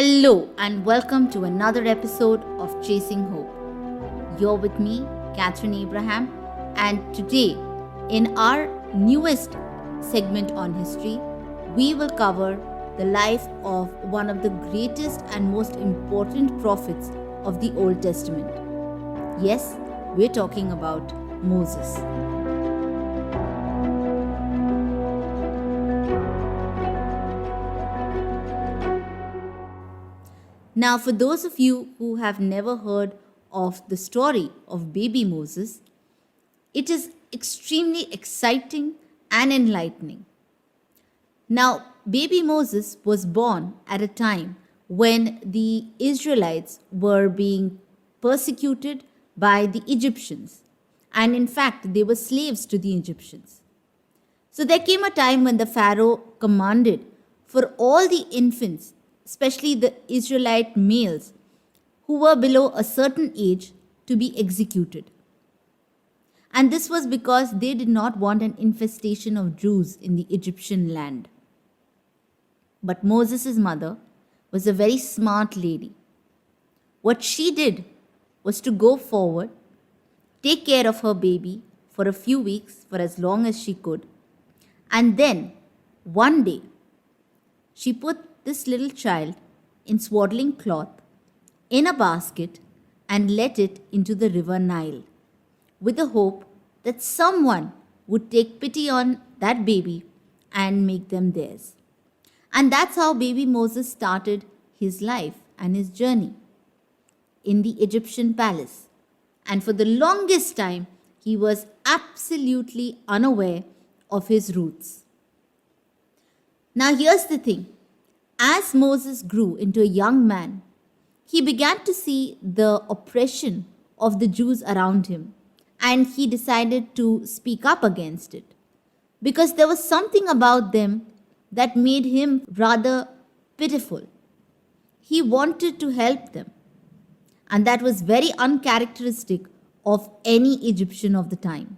Hello and welcome to another episode of Chasing Hope. You're with me, Catherine Abraham, and today, in our newest segment on history, we will cover the life of one of the greatest and most important prophets of the Old Testament. Yes, we're talking about Moses. Now, for those of you who have never heard of the story of baby Moses, it is extremely exciting and enlightening. Now, baby Moses was born at a time when the Israelites were being persecuted by the Egyptians, and in fact, they were slaves to the Egyptians. So, there came a time when the Pharaoh commanded for all the infants, especially the Israelite males who were below a certain age, to be executed. And this was because they did not want an infestation of Jews in the Egyptian land. But Moses' mother was a very smart lady. What she did was to go forward, take care of her baby for a few weeks, for as long as she could, and then one day she put this little child in swaddling cloth in a basket and let it into the river Nile, with the hope that someone would take pity on that baby and make them theirs. And that's how baby Moses started his life and his journey in the Egyptian palace. And for the longest time, he was absolutely unaware of his roots. Now, here's the thing. As Moses grew into a young man, he began to see the oppression of the Jews around him, and he decided to speak up against it because there was something about them that made him rather pitiful. He wanted to help them, and that was very uncharacteristic of any Egyptian of the time.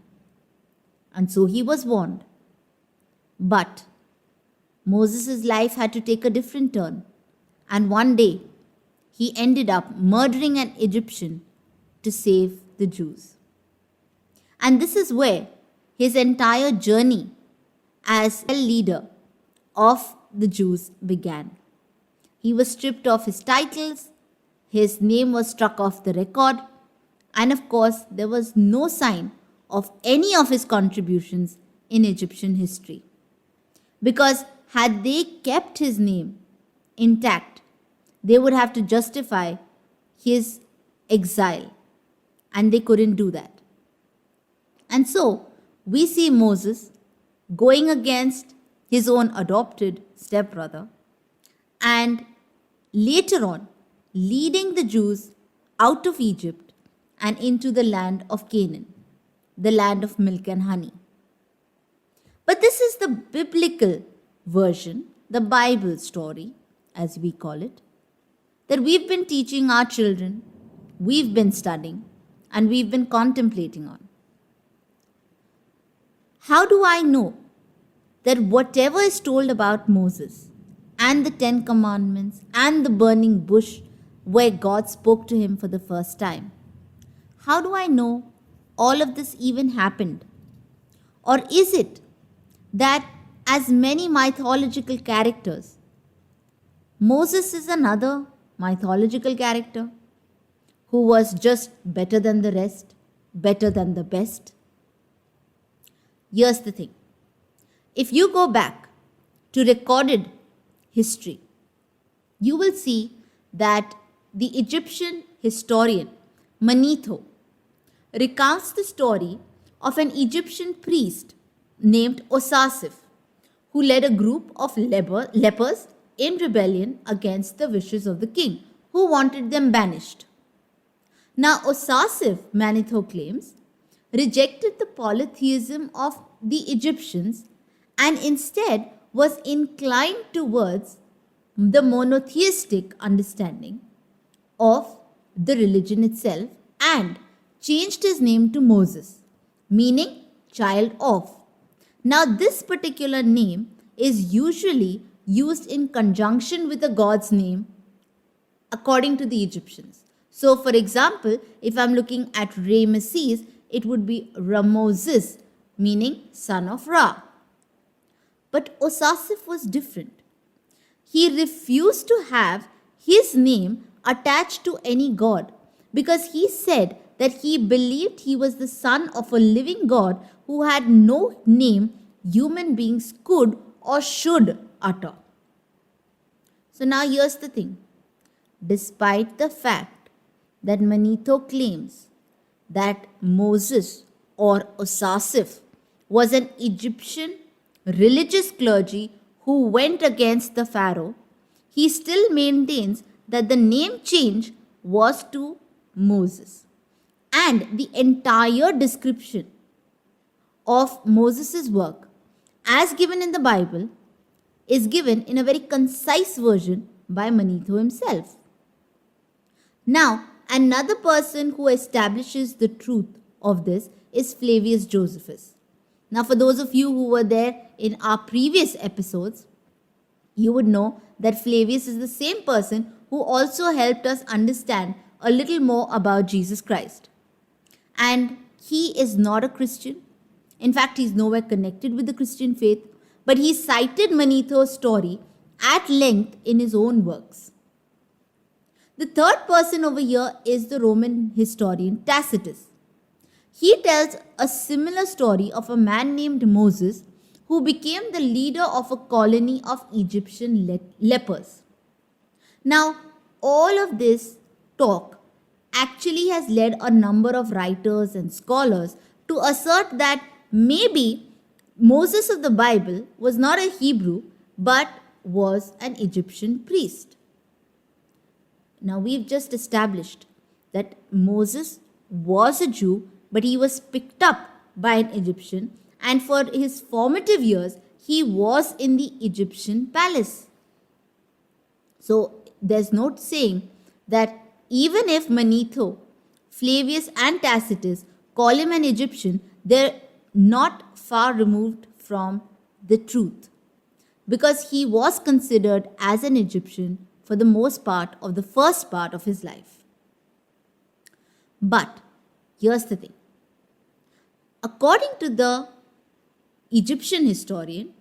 And so he was warned. But Moses' life had to take a different turn, and one day he ended up murdering an Egyptian to save the Jews. And this is where his entire journey as a leader of the Jews began. He was stripped of his titles, his name was struck off the record, and of course, there was no sign of any of his contributions in Egyptian history. Because had they kept his name intact, they would have to justify his exile, and they couldn't do that. And so, we see Moses going against his own adopted stepbrother, and later on, leading the Jews out of Egypt and into the land of Canaan, the land of milk and honey. But this is the biblical version, the Bible story, as we call it, that we've been teaching our children, we've been studying, and we've been contemplating on. How do I know that whatever is told about Moses and the 10 Commandments and the burning bush where God spoke to him for the first time, how do I know all of this even happened? Or is it that, as many mythological characters, Moses is another mythological character who was just better than the rest, better than the best? Here's the thing. If you go back to recorded history, you will see that the Egyptian historian Manetho recounts the story of an Egyptian priest named Osasif, who led a group of lepers in rebellion against the wishes of the king, who wanted them banished. Now, Osasif, Manetho claims, rejected the polytheism of the Egyptians and instead was inclined towards the monotheistic understanding of the religion itself and changed his name to Moses, meaning child of. Now, this particular name is usually used in conjunction with a god's name according to the Egyptians. So, for example, if I'm looking at Ramesses, it would be Ramoses, meaning son of Ra. But Osasif was different. He refused to have his name attached to any god because he said that he believed he was the son of a living God who had no name human beings could or should utter. So now here's the thing. Despite the fact that Manetho claims that Moses or Osasif was an Egyptian religious clergy who went against the Pharaoh, he still maintains that the name change was to Moses. And the entire description of Moses' work, as given in the Bible, is given in a very concise version by Manetho himself. Now, another person who establishes the truth of this is Flavius Josephus. Now, for those of you who were there in our previous episodes, you would know that Flavius is the same person who also helped us understand a little more about Jesus Christ. And he is not a Christian. In fact, he's nowhere connected with the Christian faith, but he cited Manetho's story at length in his own works. The third person over here is the Roman historian Tacitus. He tells a similar story of a man named Moses who became the leader of a colony of Egyptian lepers. Now, all of this talk actually has led a number of writers and scholars to assert that maybe Moses of the Bible was not a Hebrew but was an Egyptian priest. Now, we've just established that Moses was a Jew, but he was picked up by an Egyptian, and for his formative years, he was in the Egyptian palace. So, there's no saying that even if Manetho, Flavius, and Tacitus call him an Egyptian, they're not far removed from the truth, because he was considered as an Egyptian for the most part of the first part of his life. But here's the thing. According to the Egyptian historian,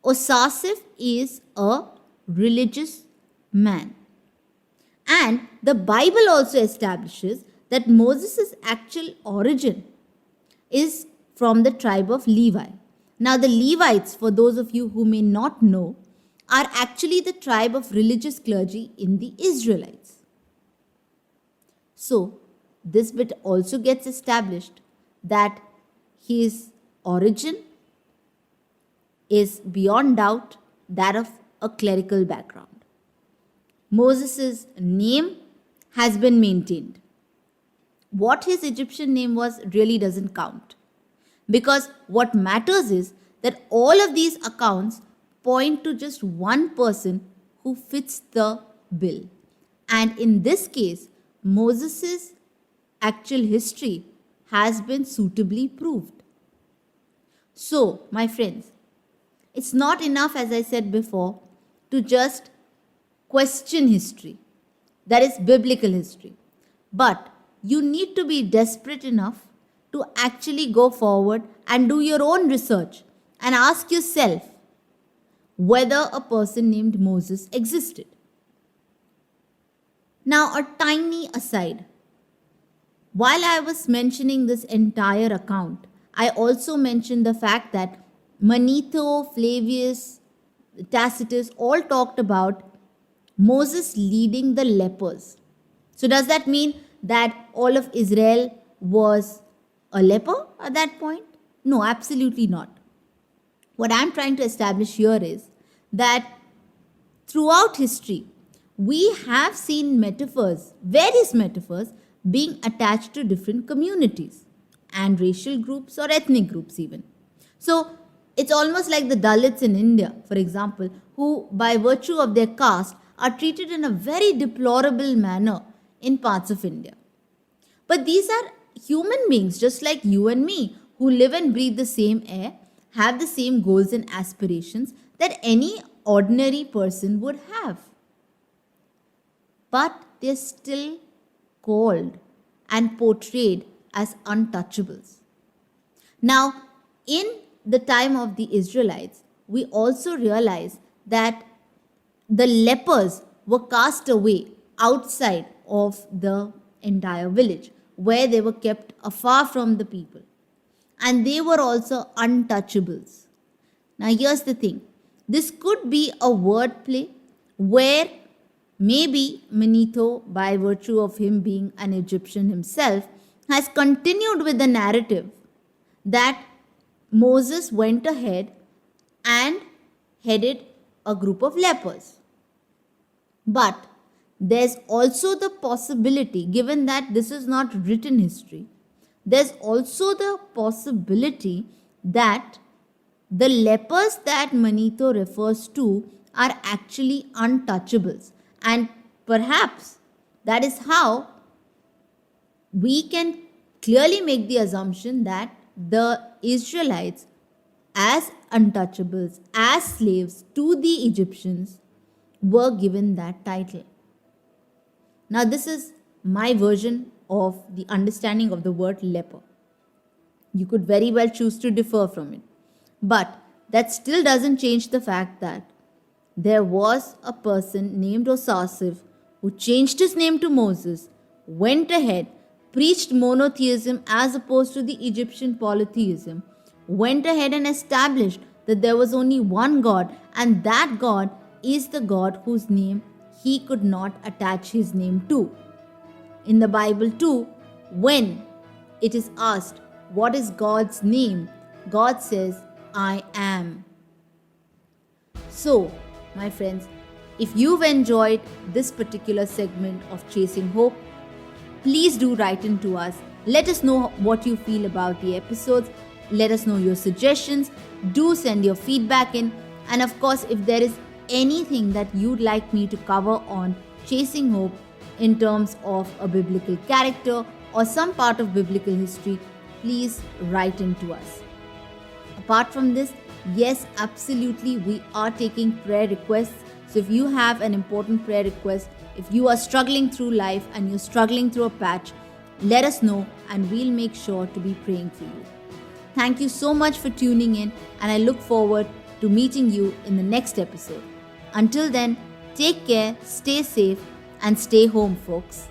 Osasif is a religious man. And the Bible also establishes that Moses' actual origin is from the tribe of Levi. Now, the Levites, for those of you who may not know, are actually the tribe of religious clergy in the Israelites. So, this bit also gets established that his origin is beyond doubt that of a clerical background. Moses' name has been maintained. What his Egyptian name was really doesn't count, because what matters is that all of these accounts point to just one person who fits the bill. And in this case, Moses' actual history has been suitably proved. So, my friends, it's not enough, as I said before, to just question history, that is biblical history. But you need to be desperate enough to actually go forward and do your own research and ask yourself whether a person named Moses existed. Now, a tiny aside. While I was mentioning this entire account, I also mentioned the fact that Manetho, Flavius, Tacitus all talked about Moses leading the lepers. So, does that mean that all of Israel was a leper at that point? No, absolutely not. What I'm trying to establish here is that throughout history, we have seen metaphors, various metaphors, being attached to different communities and racial groups or ethnic groups even. So, it's almost like the Dalits in India, for example, who by virtue of their caste are treated in a very deplorable manner in parts of India. But these are human beings just like you and me, who live and breathe the same air, have the same goals and aspirations that any ordinary person would have. But they're still called and portrayed as untouchables. Now, in the time of the Israelites, we also realize that the lepers were cast away outside of the entire village, where they were kept afar from the people. And they were also untouchables. Now, here's the thing, this could be a wordplay where maybe Manetho, by virtue of him being an Egyptian himself, has continued with the narrative that Moses went ahead and headed a group of lepers. But there's also the possibility, given that this is not written history, there's also the possibility that the lepers that Manetho refers to are actually untouchables. And perhaps that is how we can clearly make the assumption that the Israelites, as untouchables, as slaves to the Egyptians, were given that title. Now, this is my version of the understanding of the word leper. You could very well choose to differ from it. But that still doesn't change the fact that there was a person named Osasif who changed his name to Moses, went ahead, preached monotheism as opposed to the Egyptian polytheism, went ahead and established that there was only one God, and that God is the God whose name he could not attach his name to. In the Bible too, when it is asked, what is God's name? God says, I am. So, my friends, if you've enjoyed this particular segment of Chasing Hope, please do write in to us. Let us know what you feel about the episodes. Let us know your suggestions. Do send your feedback in. And of course, if there is anything that you'd like me to cover on Chasing Hope in terms of a biblical character or some part of biblical history, please write in to us. Apart from this, yes, absolutely, we are taking prayer requests. So if you have an important prayer request, if you are struggling through life and you're struggling through a patch, let us know and we'll make sure to be praying for you. Thank you so much for tuning in, and I look forward to meeting you in the next episode. Until then, take care, stay safe, and stay home, folks.